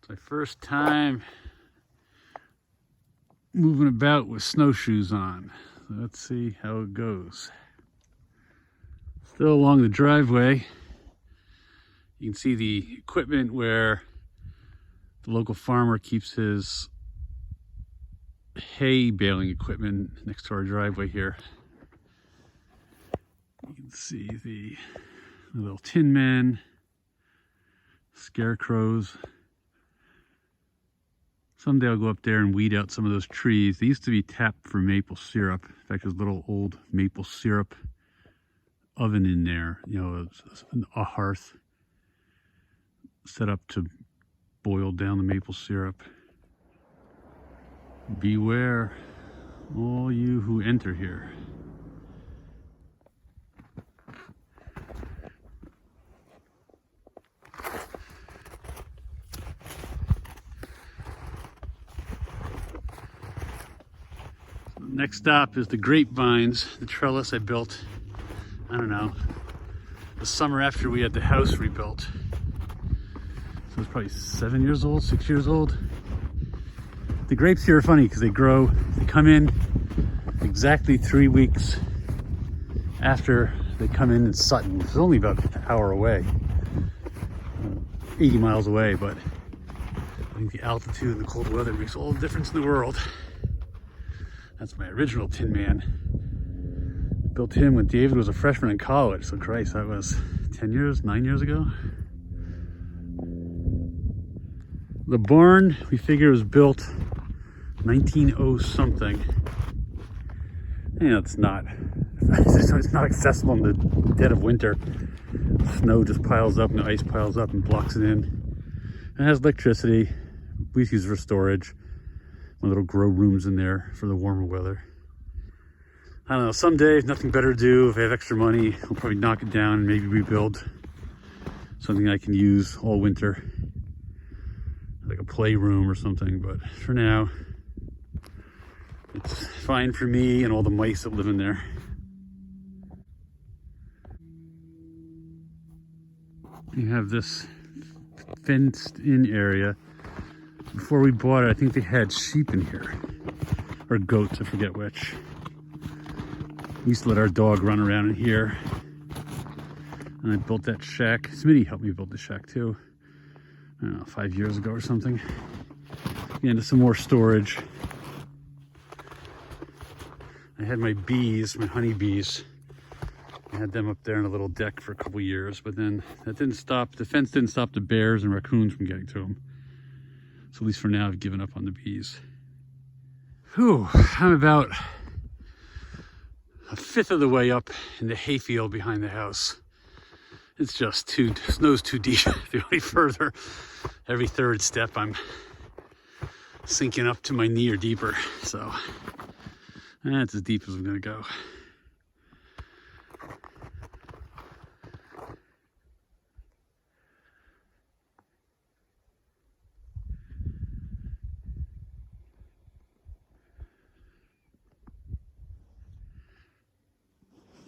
It's my first time moving about with snowshoes on. So let's see how it goes. Still along the driveway, you can see the equipment where the local farmer keeps his hay baling equipment next to our driveway here. You can see the little tin men, scarecrows. Someday I'll go up there and weed out some of those trees. They used to be tapped for maple syrup. In fact, there's a little old maple syrup oven in there, you know, a hearth set up to boil down the maple syrup. Beware all you who enter here. Next stop is the grapevines, the trellis I built, I don't know, the summer after we had the house rebuilt. So it's probably 7 years old, 6 years old. The grapes here are funny because they come in exactly 3 weeks after they come in Sutton, which is only about an hour away, 80 miles away, but I think the altitude and the cold weather makes all the difference in the world. That's my original Tin Man. Built him when David was a freshman in college, so Christ, that was 9 years ago. The barn, we figure, was built 1900 something. You know, it's not accessible in the dead of winter. Snow just piles up and the ice piles up and blocks it in. It has electricity. We use it for storage. My little grow rooms in there for the warmer weather. I don't know, someday, if nothing better to do, if I have extra money, I'll probably knock it down and maybe rebuild something I can use all winter. Like a playroom or something, but for now, it's fine for me and all the mice that live in there. You have this fenced in area. Before we bought it, I think they had sheep in here, or goats, I forget which. We used to let our dog run around in here. And I built that shack. Smitty helped me build the shack too. I don't know, 5 years ago or something. Into some more storage. I had my bees, my honey bees. I had them up there in a little deck for a couple years, but then that didn't stop, the fence didn't stop the bears and raccoons from getting to them. So at least for now, I've given up on the bees. Whew, I'm about a fifth of the way up in the hayfield behind the house. It's just snow's too deep to go any further. Every third step I'm sinking up to my knee or deeper. So that's as deep as I'm gonna go.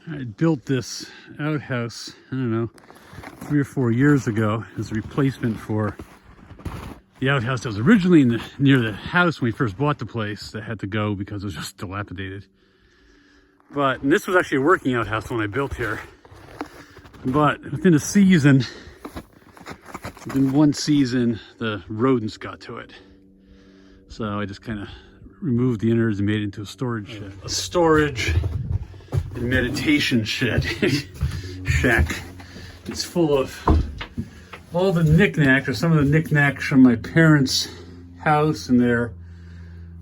I built this outhouse, I don't know, 3 or 4 years ago as a replacement for the outhouse that was originally near the house when we first bought the place that had to go because it was just dilapidated. And this was actually a working outhouse when I built here. But within one season, the rodents got to it. So I just kind of removed the innards and made it into a storage shed. A storage and meditation shack. It's full of all the knickknacks, or some of the knickknacks from my parents' house and the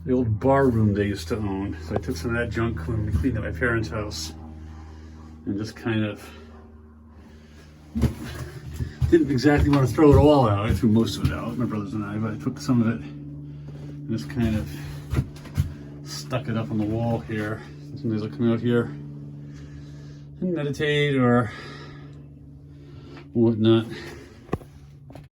old bar room they used to own. So I took some of that junk when we cleaned up my parents' house and just kind of didn't exactly want to throw it all out. I threw most of it out, my brothers and I, but I took some of it and just kind of stuck it up on the wall here. Sometimes I'll come out here and meditate or whatnot.